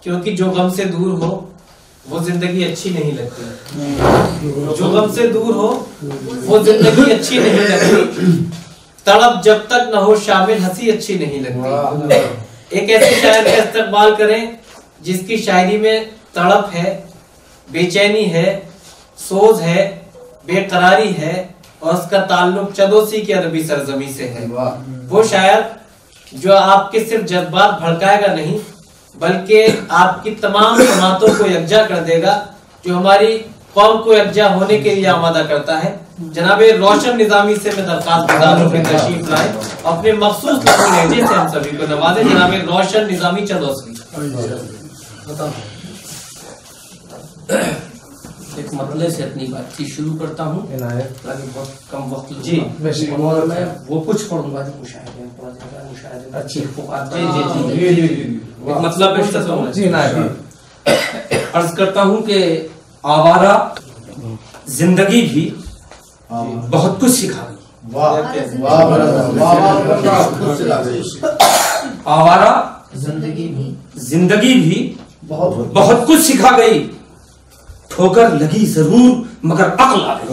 क्योंकि जो गम से दूर हो वो जिंदगी अच्छी नहीं लगती। जो गम से दूर हो वो जिंदगी अच्छी नहीं लगती। तड़प जब तक न हो शामिल हंसी अच्छी नहीं लगती। एक ऐसे शायर का इस्तेमाल करें जिसकी शायरी में तड़प है, बेचैनी है, सोज है, बेकरारी है और उसका ताल्लुक चदोसी की अरबी सरजमी से है। वो शायर जो आपके सिर्फ जज्बात भड़काएगा नहीं बल्कि आपकी तमाम समातों को यकजा कर देगा, जो हमारी कौम को यकजा होने के लिए आमादा करता है। जनाबे रोशन निजामी से मैं दरख्वास्त गुजार हूं कि तशरीफ लाए, अपने मखसूस लहजे से हम सभी को नवाजे। जनाबे रोशन निजामी चदोसी। एक मतले से अपनी बातचीत शुरू करता हूँ ताकि बहुत कम वक्त जी। और मैं वो कुछ पढ़ूंगा जो मुशाहिदे मतलब अर्ज करता हूँ कि आवारा जिंदगी भी बहुत कुछ सिखा गई। आवारा जिंदगी भी बहुत कुछ सिखा गई। ठोकर लगी जरूर मगर अक्ल आ गई।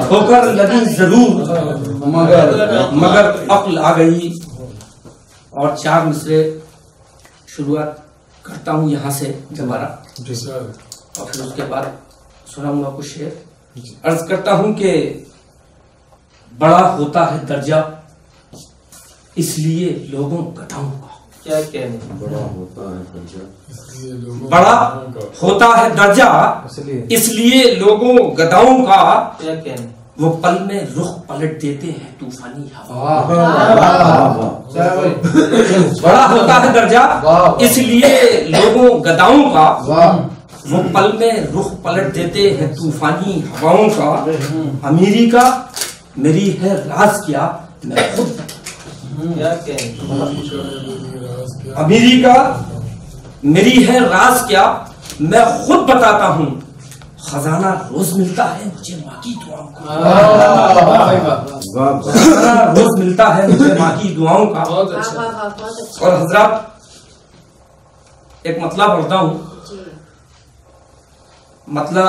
ठोकर लगी जरूर मगर अक्ल आ गई। और 4 मिसरे शुरुआत करता हूँ यहाँ से दोबारा और फिर उसके बाद सुनाऊंगा कुछ शेर। अर्ज करता हूँ कि बड़ा होता है दर्जा इसलिए लोगों गधाओं का। क्या कहने? बड़ा होता है दर्जा इसलिए लोगों गधाओं का। क्या कहने? वो पल में रुख पलट देते हैं तूफानी हवा। बड़ा होता है दर्जा इसलिए लोगों गधाओं का। वो पल में रुख पलट देते हैं तूफानी हवाओं का। अमीरी का मेरी है राज क्या मैं खुद। अमीरी का मेरी है राज क्या मैं खुद बताता हूँ। खजाना रोज मिलता है मुझे माँ की दुआओं का। खजाना रोज मिलता है मुझे माँ की दुआओं का। और हजरत एक मतला पढ़ता हूँ। मतला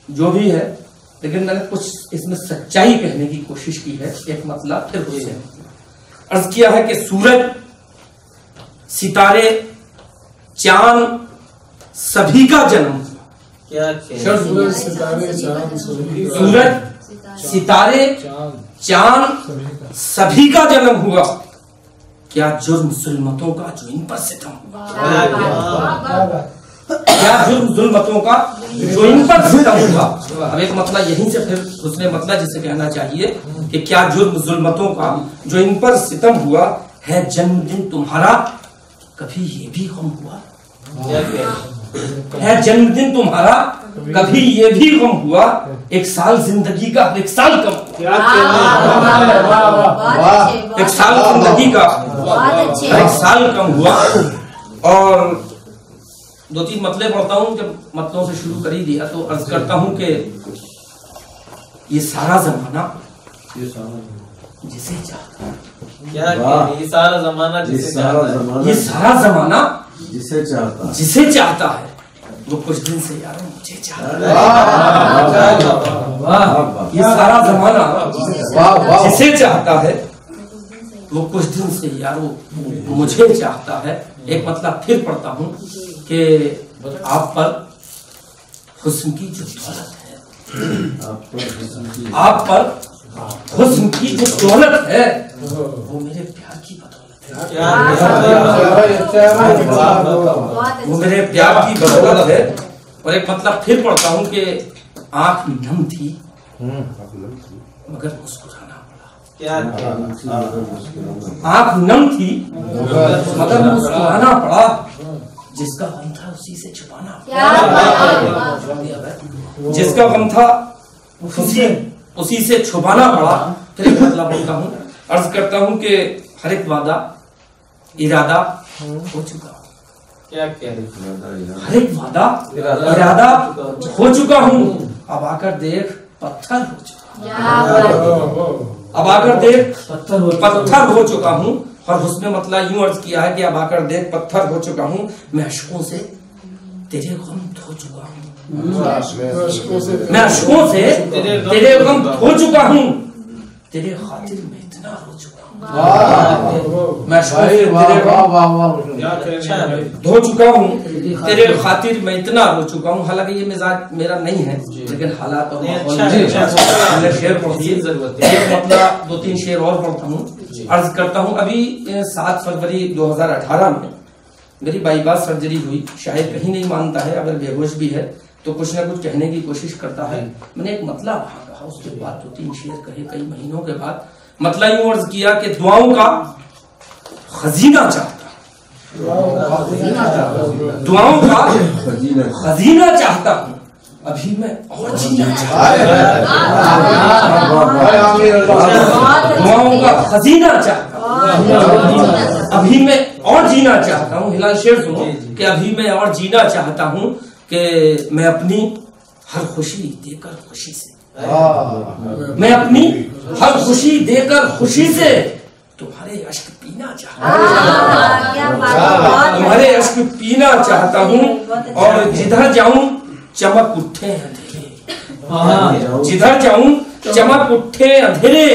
जो भी है लेकिन मैंने कुछ इसमें सच्चाई कहने की कोशिश की है। एक मतला फिर हुई अर्ज किया है कि सूरज सितारे चांद सभी का जन्म। क्या सूरज सितारे चांद सभी का जन्म हुआ। क्या जुर्म जुल्मतों का जो इन पर सितम हुआ। क्या जुर्म जुल्मतों का जो इन पर सितम हुआ। अब एक मतलब यहीं से फिर दूसरे मतलब जिसे कहना चाहिए कि क्या जुर्म जुल्मतों का जो इन पर सितम हुआ है। जन्मदिन तुम्हारा कभी ये भी गम हुआ है। जन्मदिन तुम्हारा कभी ये भी गम हुआ। एक साल जिंदगी का एक साल कम। एक साल जिंदगी का एक साल कम हुआ। और 2-3 मतले पढ़ता हूँ। जब मतलों से शुरू कर ही दिया तो अर्ज करता हूँ कि ये सारा जमाना जिसे चाहता है। क्या ये सारा जमाना जिसे चाहता है। जिसे चाहता है वो कुछ दिन से यार मुझे चाहता है। ये सारा जमाना जिसे चाहता है वो कुछ दिन से यार वो मुझे चाहता है। एक मतलब फिर पढ़ता हूँ कि आप पर हुस्न की जो दौलत है। आप पर हुस्न की जो दौलत है वो मेरे प्यार की बदौलत है। वो मेरे प्यार की बदौलत है। और एक मतलब फिर पढ़ता हूँ कि आंख नम थी मगर मुस्कुराना पड़ा। आंख नम थी मगर मुस्कुराना पड़ा। जिसका गम था उसी से छुपाना। जिसका गम था उसी से छुपाना पड़ा। फिर एक मतलब बोलता हूँ। अर्ज करता हूँ कि हर एक वादा इरादा हो चुका। क्या हर एक वादा इरादा हो चुका हूँ। अब आकर देख पत्थर हो चुका। अब आकर देख पत्थर हो चुका हूँ। और उसने मतलब यूं अर्ज किया है कि अब आकर देख पत्थर हो चुका हूँ, मैं अशकों से तेरे गम धो चुका हूँ, मैं अशकों से तेरे गम धो चुका हूँ, तेरे खातिर में इतना रो चुका हूँ, मैं अशकों से तेरे गम धो चुका हूँ, तेरे खातिर मैं इतना रो चुका हूँ। हालांकि ये मिजाज मेरा नहीं है, लेकिन हालात और शेर पढ़िए, मतलब 2-3 शेर और पढ़ता हूँ। अर्ज करता हूँ, अभी 7 फरवरी 2018 में मेरी बाईपास सर्जरी हुई। शायद कहीं नहीं मानता है, अगर बेहोश भी है तो कुछ ना कुछ कहने की कोशिश करता है। मैंने एक मतलब वहां कहा, उसके बाद 2-3 शेर कहे कई महीनों के बाद। मतलब यूं अर्ज किया कि दुआओं का खजीना चाहता, दुआओं का खजीना चाहता हूँ, अभी मैं और जीना चाहता हूँ, दुआओं का खजीना चाहता हूँ, अभी मैं और जीना चाहता हूँ। हिलाल शेर सुनो कि अभी मैं और जीना चाहता हूँ कि मैं अपनी हर खुशी देकर खुशी से, मैं अपनी हर खुशी देकर खुशी से तुम्हारे अश्क पीना चाहता हूँ, तुम्हारे अश्क पीना चाहता हूँ, और जिधर जाऊं चमक उठे अंधेरे, जिधर जाऊं चमक उठे अंधेरे,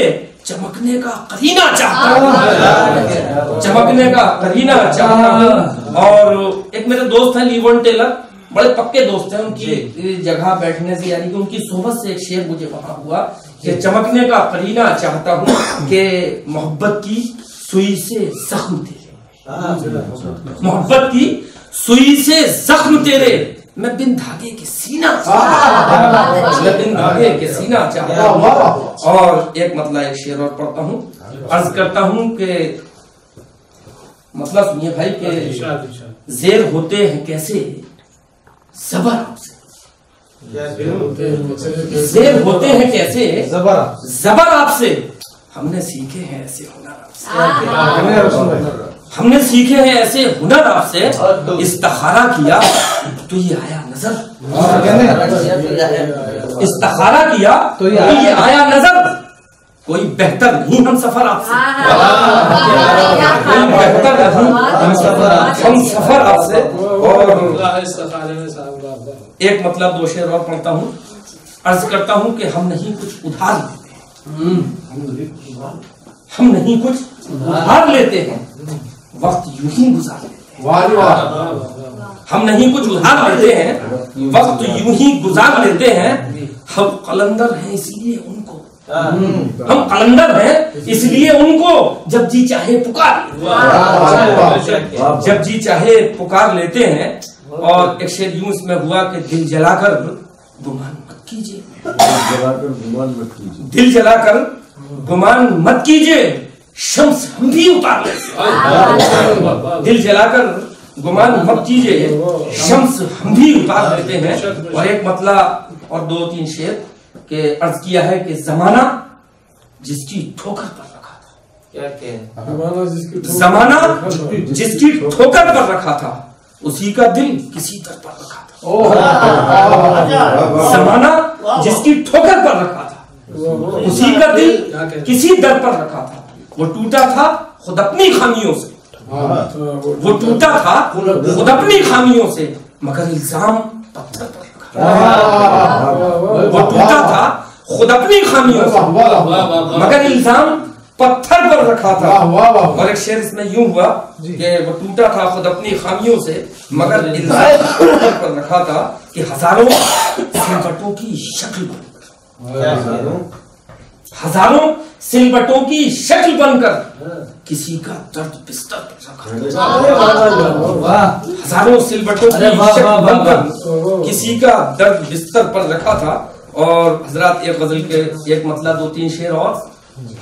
चमकने का करीना चाहता हूँ, चमकने का करीना चाहता हूँ। और एक मेरे दोस्त हैं लीवन टेलर, बड़े पक्के दोस्त हैं, उनकी जगह बैठने से यानी कि उनकी सोबत से एक शेर मुझे वहां हुआ कि चमकने का करीना चाहता हूँ कि मोहब्बत की सुई से जख्म तेरे, मोहब्बत की सुई से जख्म तेरे, मैं बिन धागे के सीना, मैं बिन धागे के सीना चाहता हूँ। और एक मतलब एक शेर और पढ़ता हूँ, अर्ज करता हूँ कि मतलब सुनिए भाई के जेर होते हैं कैसे ज़बर आपसे, जेर होते हैं कैसे ज़बर आपसे, हमने सीखे हैं ऐसे हुनर आपसे, हमने सीखे हैं ऐसे हुनर आपसे, इस्तिखारा किया तो ये आया नजर, इस्तिखारा किया तो ये आया नजर, कोई बेहतर नहीं हम सफर आपसे, कोई बेहतर नहीं हम सफर आपसे। और एक मतलब 2 शेर और पढ़ता हूँ, अर्ज करता हूँ कि हम नहीं कुछ उधार लेते हैं, हम नहीं कुछ उधार लेते हैं, वक्त यूं ही गुजार लेते हैं, हम नहीं कुछ उधार लेते हैं, वक्त यूं ही गुजार लेते हैं, हम कलंदर हैं इसलिए उनको, हम कलंदर हैं इसलिए उनको जब जी चाहे पुकार, जब जी चाहे पुकार लेते हैं। और एक शेर यूं इसमें हुआ कि दिल जलाकर गुमान मत कीजिए, दिल जलाकर गुमान मत कीजिए, शम्स हम भी उतार लेते, दिल जलाकर गुमान मत कीजिए, शम्स हम भी उतार लेते हैं। और एक मतलब और 2-3 शेर के अर्ज किया है कि जमाना जिसकी ठोकर पर रखा था, क्या जमाना जिसकी ठोकर पर रखा था, उसी का दिल किसी दर पर रखा था, जमाना जिसकी ठोकर पर रखा था, उसी का दिल किसी दर पर रखा था, वो टूटा था खुद अपनी खामियों से, वो टूटा था खुद अपनी खामियों से, मगर इल्जाम पत्थर पर रखा, वो टूटा था खुद अपनी खामियों से, मगर इल्जाम पत्थर पर रखा था। और एक शेर इसमें यूं हुआ कि वो टूटा था खुद अपनी खामियों से, मगर इल्जाम पत्थर पर रखा था कि हजारों सिलवटों की शक्ल बनकर, हजारों सिलवटों की शक्ल बनकर किसी का दर्द बिस्तर पर रखा, हजारों सिलवटों की शक्ल बनकर किसी का दर्द बिस्तर पर रखा था। और हजरत एक गजल के एक मतलब 2-3 शेर और,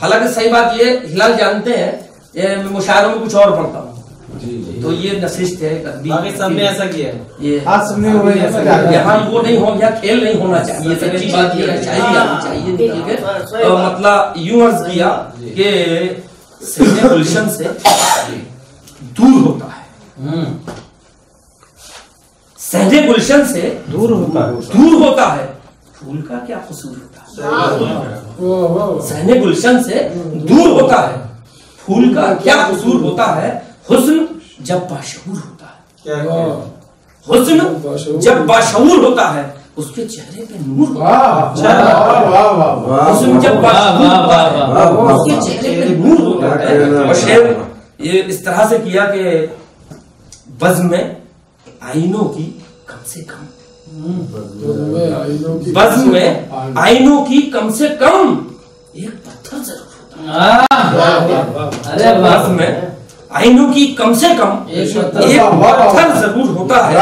हालांकि सही बात ये हिलाल जानते हैं, ये मैं मुशायरों में कुछ और पढ़ता हूँ, तो ये नशिस्त है, सबने ऐसा किया है, ये यहाँ वो नहीं हो गया, खेल नहीं होना चाहिए, सच्ची बात ये शायरी आनी चाहिए। तो मतलब यूं अर्ज किया कि सहने गुलशन से दूर होता है, सहने गुलशन से दूर होता है, फूल का क्या कसूर होता है, सहने गुलशन से दूर होता है, फूल का क्या कसूर होता है, हुस्न जब बाशऊर होता है, हुस्न जब बाशऊर होता है उसके चेहरे पे नूर होता है, हुस्न जब बाशऊर होता है उसके चेहरे पे नूर होता है। और शेर ये इस तरह से किया कि बज़्म में आईनों की कम से कम, बज़्म में आईनों की कम से कम एक पत्थर जरूर होता है। अरे बज़्म में आईनों की कम से कम एक पत्थर जरूर होता है।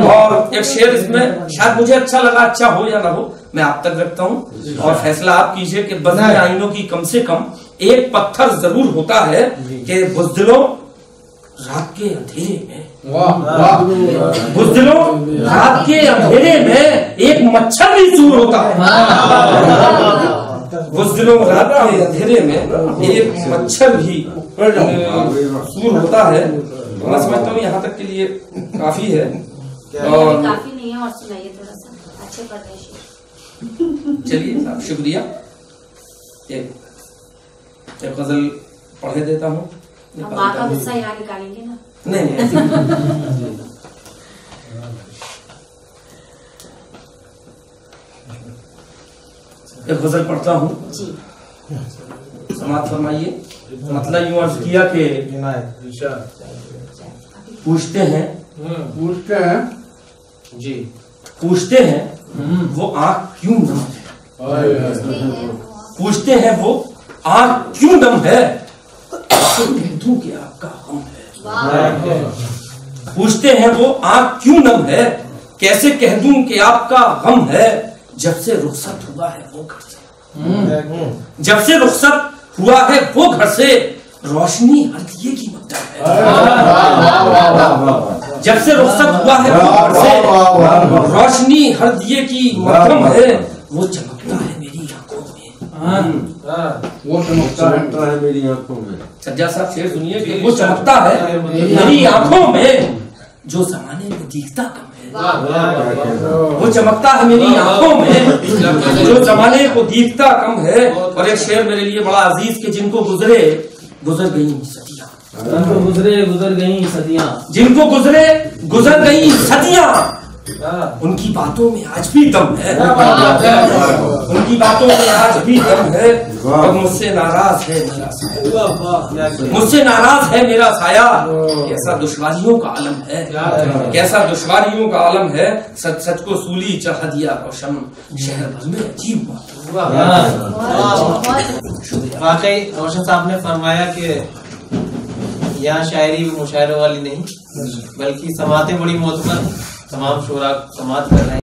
और एक शेर इसमें शायद मुझे अच्छा लगा, अच्छा हो या ना हो मैं आप तक रखता हूँ और फैसला आप कीजिए कि बज़्म में आईनों की कम से कम एक पत्थर जरूर होता है कि बुज़दिलों रात के अंधेरे में, बुज़दिलों रात के अंधेरे में एक मच्छर भी चूर होता है, बुज़दिलों रात के अंधेरे में एक मच्छर भी चूर होता है। मैं समझता हूँ यहाँ तक के लिए काफी है। और काफी नहीं है, और सुनाइए थोड़ा सा, अच्छे पढ़ रहे हैं। चलिए साहब शुक्रिया। एक गजल पढ़े देता हूँ। अब माँ का गुस्सा यहाँ निकालेंगे ना? नहीं एक गजल पढ़ता हूँ, समाप्त फरमाइए। मतलब यूं अर्ज किया कि पूछते हैं जी, पूछते हैं वो आँख क्यों नम है, पूछते हैं वो आँख क्यों नम है, कह दूं कि आपका हम है। पूछते हैं वो आँख क्यों नम है, कैसे कह दूं कि आपका गम है। जब से रुखसत हुआ है वो घर से, जब से रुखसत हुआ है वो घर से, रोशनी हर दिए की मकदम है। जब से रुखसत हुआ है वो घर से, रोशनी हर दिए की मकदम है। वो चमकता है मेरी आंखों में, वो चमकता है मेरी आंखों में। सज्जा साहब शेर सुनिए कि वो चमकता है मेरी आंखों में जो जमाने में दिखता कम है। वो चमकता है मेरी आंखों में जो जमाने को दिखता कम है। और एक शेर मेरे लिए बड़ा अजीज के जिनको गुजर गई सदियां, गुजर गई सदियां, जिनको गुजर गई सदियां, उनकी बातों में आज भी दम है, उनकी बातों में आज भी दम है। और मुझसे नाराज है मेरा साया, मुझसे नाराज है मेरा साया। कैसा दुश्वारियों का आलम है, कैसा दुश्वारियों का आलम है। सच सच को सूली चढ़ा दिया रोशन, शहर भर में अजीब बात। वाकई रोशन साहब ने फरमाया कि यहाँ शायरी मुशायरों वाली नहीं, बल्कि समातें बड़ी मोतबर तमाम शोरा समात कर रहे हैं।